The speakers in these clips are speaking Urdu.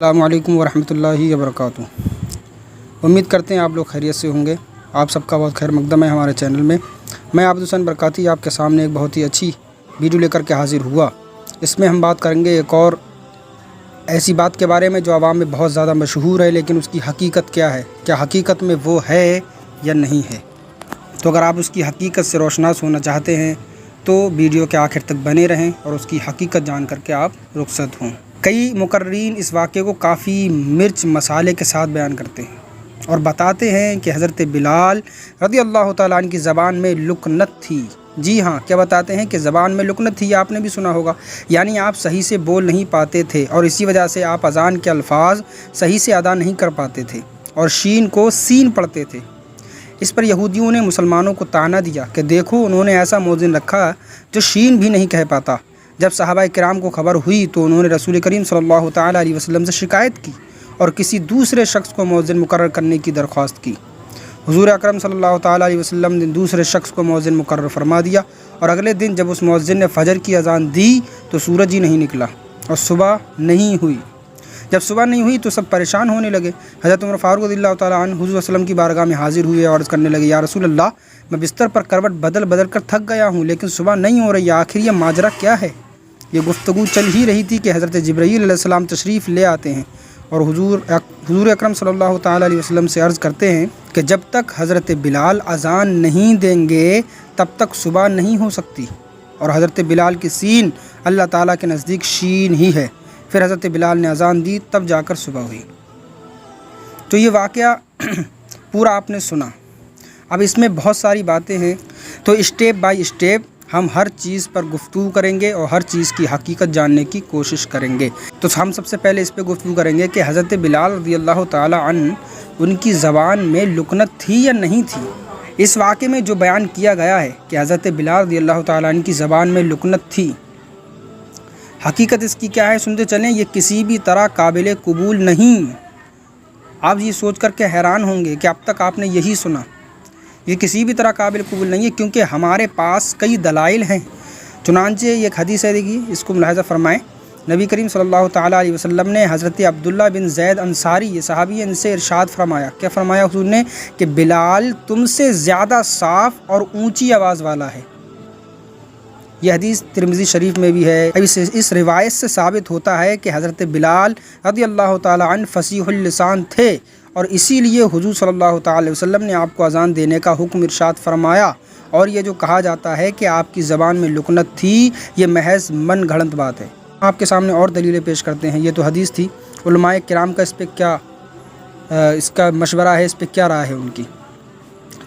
السلام علیکم ورحمۃ اللہ وبرکاتہ۔ امید کرتے ہیں آپ لوگ خیریت سے ہوں گے۔ آپ سب کا بہت خیر مقدم ہے ہمارے چینل میں۔ میں عبد الحسن برکاتی آپ کے سامنے ایک بہت ہی اچھی ویڈیو لے کر کے حاضر ہوا۔ اس میں ہم بات کریں گے ایک اور ایسی بات کے بارے میں جو عوام میں بہت زیادہ مشہور ہے، لیکن اس کی حقیقت کیا ہے، کیا حقیقت میں وہ ہے یا نہیں ہے۔ تو اگر آپ اس کی حقیقت سے روشناس ہونا چاہتے ہیں تو ویڈیو کے آخر تک بنے رہیں اور اس کی حقیقت جان کر کے آپ رخصت ہوں۔ کئی مقررین اس واقعے کو کافی مرچ مسالے کے ساتھ بیان کرتے ہیں اور بتاتے ہیں کہ حضرت بلال رضی اللہ تعالیٰ عنہ کی زبان میں لکنت تھی۔ جی ہاں، کیا بتاتے ہیں کہ زبان میں لکنت تھی، آپ نے بھی سنا ہوگا، یعنی آپ صحیح سے بول نہیں پاتے تھے اور اسی وجہ سے آپ اذان کے الفاظ صحیح سے ادا نہیں کر پاتے تھے اور شین کو سین پڑھتے تھے۔ اس پر یہودیوں نے مسلمانوں کو طعنہ دیا کہ دیکھو انہوں نے ایسا مؤذن رکھا جو شین بھی نہیں کہہ پاتا۔ جب صحابہ کرام کو خبر ہوئی تو انہوں نے رسول کریم صلی اللہ تعالیٰ علیہ وسلم سے شکایت کی اور کسی دوسرے شخص کو مؤذن مقرر کرنے کی درخواست کی۔ حضور اکرم صلی اللہ تعالیٰ علیہ وسلم نے دوسرے شخص کو مؤذن مقرر فرما دیا اور اگلے دن جب اس مؤذن نے فجر کی اذان دی تو سورج ہی نہیں نکلا اور صبح نہیں ہوئی۔ جب صبح نہیں ہوئی تو سب پریشان ہونے لگے۔ حضرت عمر فاروق رضی اللہ تعالیٰ عنہ حضور وسلم کی بارگاہ میں حاضر ہوئے اور عرض کرنے لگے، یا رسول اللہ، میں بستر پر کروٹ بدل بدل کر تھک گیا ہوں لیکن صبح نہیں ہو رہی، آخر یہ ماجرا کیا ہے؟ یہ گفتگو چل ہی رہی تھی کہ حضرت جبرائیل علیہ السلام تشریف لے آتے ہیں اور حضور اکرم صلی اللہ تعالیٰ علیہ وسلم سے عرض کرتے ہیں کہ جب تک حضرت بلال اذان نہیں دیں گے تب تک صبح نہیں ہو سکتی، اور حضرت بلال کی سین اللہ تعالیٰ کے نزدیک شین ہی ہے۔ پھر حضرت بلال نے اذان دی، تب جا کر صبح ہوئی۔ تو یہ واقعہ پورا آپ نے سنا۔ اب اس میں بہت ساری باتیں ہیں، تو اسٹیپ بائی اسٹیپ ہم ہر چیز پر گفتگو کریں گے اور ہر چیز کی حقیقت جاننے کی کوشش کریں گے۔ تو ہم سب سے پہلے اس پہ گفتگو کریں گے کہ حضرت بلال رضی اللہ تعالیٰ عنہ ان کی زبان میں لکنت تھی یا نہیں تھی۔ اس واقعے میں جو بیان کیا گیا ہے کہ حضرت بلال رضی اللہ تعالیٰ عنہ کی زبان میں لکنت تھی، حقیقت اس کی کیا ہے سنتے چلیں۔ یہ کسی بھی طرح قابل قبول نہیں۔ آپ یہ سوچ کر کے حیران ہوں گے کہ اب تک آپ نے یہی سنا، یہ کسی بھی طرح قابل قبول نہیں ہے، کیونکہ ہمارے پاس کئی دلائل ہیں۔ چنانچہ یہ ایک حدیث ہے، دیکھیے اس کو ملاحظہ فرمائیں۔ نبی کریم صلی اللہ تعالیٰ علیہ وسلم نے حضرت عبداللہ بن زید انصاری، یہ صحابی، ان سے ارشاد فرمایا، کیا فرمایا حضور نے کہ بلال تم سے زیادہ صاف اور اونچی آواز والا ہے۔ یہ حدیث ترمذی شریف میں بھی ہے۔ اس روایت سے ثابت ہوتا ہے کہ حضرت بلال رضی اللہ تعالیٰ عنہ فصیح اللسان تھے اور اسی لیے حضور صلی اللہ تعالیٰ علیہ وسلم نے آپ کو اذان دینے کا حکم ارشاد فرمایا۔ اور یہ جو کہا جاتا ہے کہ آپ کی زبان میں لکنت تھی، یہ محض من گھڑنت بات ہے۔ آپ کے سامنے اور دلیلیں پیش کرتے ہیں۔ یہ تو حدیث تھی، علماء کرام کا اس پہ کیا اس کا مشورہ ہے، اس پہ کیا رائے ہے ان کی۔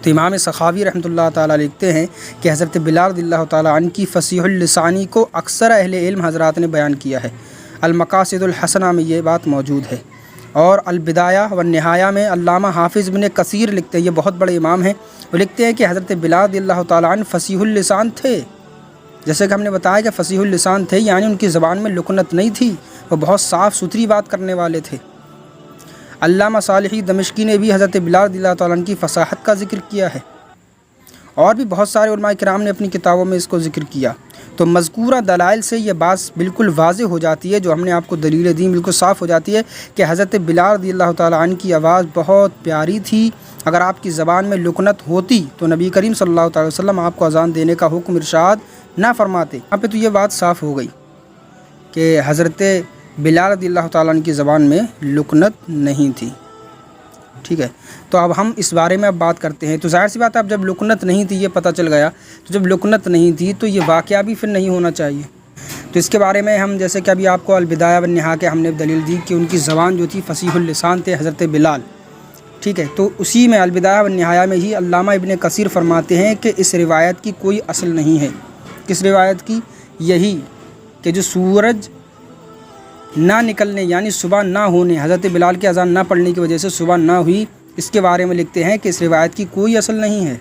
تو امام سخاوی رحمۃ اللہ تعالیٰ لکھتے ہیں کہ حضرت بلال رضی اللہ تعالیٰ عنہ کی فصیح اللسانی کو اکثر اہل علم حضرات نے بیان کیا ہے۔ المقاصد الحسنہ میں یہ بات موجود ہے، اور البدایہ والنہایہ میں علامہ حافظ ابن کثیر لکھتے ہیں، یہ بہت بڑے امام ہیں، وہ لکھتے ہیں کہ حضرت بلال رضی اللہ تعالیٰ عنہ فصیح اللسان تھے۔ جیسے کہ ہم نے بتایا کہ فصیح اللسان تھے، یعنی ان کی زبان میں لکنت نہیں تھی، وہ بہت صاف ستھری بات کرنے والے تھے۔ علامہ صالحی دمشقی نے بھی حضرت بلال رضی اللہ تعالیٰ عنہ کی فصاحت کا ذکر کیا ہے، اور بھی بہت سارے علماء کرام نے اپنی کتابوں میں اس کو ذکر کیا۔ تو مذکورہ دلائل سے یہ بات بالکل واضح ہو جاتی ہے، جو ہم نے آپ کو دلیلیں دیں بالکل صاف ہو جاتی ہے کہ حضرت بلال رضی اللہ تعالیٰ عنہ کی آواز بہت پیاری تھی۔ اگر آپ کی زبان میں لکنت ہوتی تو نبی کریم صلی اللہ تعالیٰ وسلم آپ کو اذان دینے کا حکم ارشاد نہ فرماتے۔ یہاں پہ تو یہ بات صاف ہو گئی کہ حضرت بلال رضی اللہ تعالیٰ عنہ کی زبان میں لکنت نہیں تھی۔ ٹھیک ہے، تو اب ہم اس بارے میں اب بات کرتے ہیں۔ تو ظاہر سی بات ہے، اب جب لکنت نہیں تھی، یہ پتہ چل گیا، تو جب لکنت نہیں تھی تو یہ واقعہ بھی پھر نہیں ہونا چاہیے۔ تو اس کے بارے میں ہم جیسے کہ ابھی آپ کو البدایہ والنہایہ کے ہم نے دلیل دی کہ ان کی زبان جو تھی فصیح اللسان تھے حضرت بلال۔ ٹھیک ہے، تو اسی میں البدایہ والنہایہ میں ہی علامہ ابن کثیر فرماتے ہیں کہ اس روایت کی کوئی اصل نہیں ہے۔ کس روایت کی؟ یہی کہ جو سورج نہ نکلنے یعنی صبح نہ ہونے، حضرت بلال کی اذان نہ پڑھنے کی وجہ سے صبح نہ ہوئی، اس کے بارے میں لکھتے ہیں کہ اس روایت کی کوئی اصل نہیں ہے۔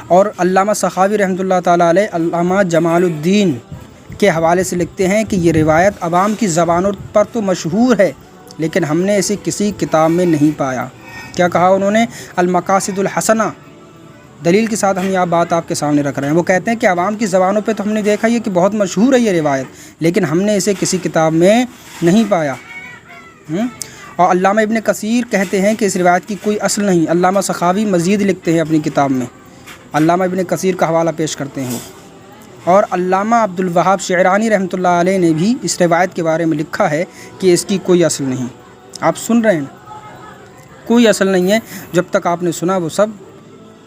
اور علامہ سخاوی رحمۃ اللہ تعالیٰ علیہ علامہ جمال الدین کے حوالے سے لکھتے ہیں کہ یہ روایت عوام کی زبانوں پر تو مشہور ہے، لیکن ہم نے اسے کسی کتاب میں نہیں پایا۔ کیا کہا انہوں نے؟ المقاصد الحسنہ، دلیل کے ساتھ ہم یہ بات آپ کے سامنے رکھ رہے ہیں۔ وہ کہتے ہیں کہ عوام کی زبانوں پہ تو ہم نے دیکھا یہ کہ بہت مشہور ہے یہ روایت، لیکن ہم نے اسے کسی کتاب میں نہیں پایا۔ اور علامہ ابن کثیر کہتے ہیں کہ اس روایت کی کوئی اصل نہیں۔ علامہ سخاوی مزید لکھتے ہیں اپنی کتاب میں، علامہ ابن کثیر کا حوالہ پیش کرتے ہیں، اور علامہ عبد الوہاب شعرانی رحمۃ اللہ علیہ نے بھی اس روایت کے بارے میں لکھا ہے کہ اس کی کوئی اصل نہیں۔ آپ سن رہے ہیں، کوئی اصل نہیں ہے، جب تک آپ نے سنا وہ سب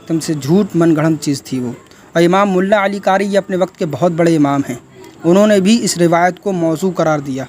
تم سے جھوٹ من گھڑنت چیز تھی وہ۔ اور امام ملا علی قاری یہ اپنے وقت کے بہت بڑے امام ہیں، انہوں نے بھی اس روایت کو موضوع قرار دیا۔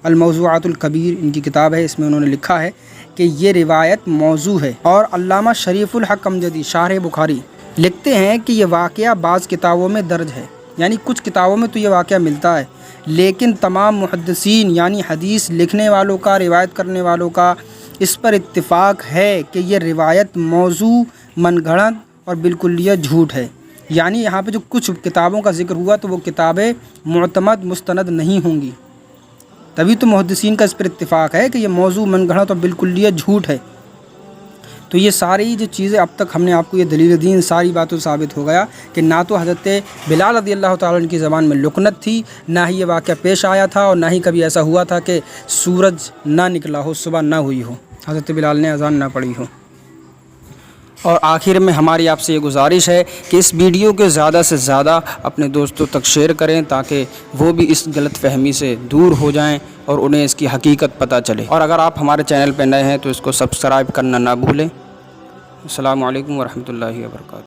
الموضوعات الکبیر ان کی کتاب ہے، اس میں انہوں نے لکھا ہے کہ یہ روایت موضوع ہے۔ اور علامہ شریف الحق امجدی شارح بخاری لکھتے ہیں کہ یہ واقعہ بعض کتابوں میں درج ہے، یعنی کچھ کتابوں میں تو یہ واقعہ ملتا ہے، لیکن تمام محدثین یعنی حدیث لکھنے والوں کا، روایت کرنے والوں کا اس پر اتفاق ہے کہ یہ روایت موضوع، من گھڑت اور بالکلیہ جھوٹ ہے۔ یعنی یہاں پہ جو کچھ کتابوں کا ذکر ہوا تو وہ کتابیں معتمد مستند نہیں ہوں گی، تبھی تو محدثین کا اس پر اتفاق ہے کہ یہ موضوع، من گھڑت اور بالکلیہ جھوٹ ہے۔ تو یہ ساری جو چیزیں اب تک ہم نے آپ کو یہ دلیل دین ساری باتوں سے ثابت ہو گیا کہ نہ تو حضرت بلال رضی اللہ تعالیٰ عنہ کی زبان میں لکنت تھی، نہ ہی یہ واقعہ پیش آیا تھا، اور نہ ہی کبھی ایسا ہوا تھا کہ سورج نہ نکلا ہو، صبح نہ ہوئی ہو، حضرت بلال نے اذان نہ پڑھی ہو۔ اور آخر میں ہماری آپ سے یہ گزارش ہے کہ اس ویڈیو کے زیادہ سے زیادہ اپنے دوستوں تک شیئر کریں تاکہ وہ بھی اس غلط فہمی سے دور ہو جائیں اور انہیں اس کی حقیقت پتہ چلے۔ اور اگر آپ ہمارے چینل پہ نئے ہیں تو اس کو سبسکرائب کرنا نہ بھولیں۔ السلام علیکم ورحمۃ اللہ وبرکاتہ۔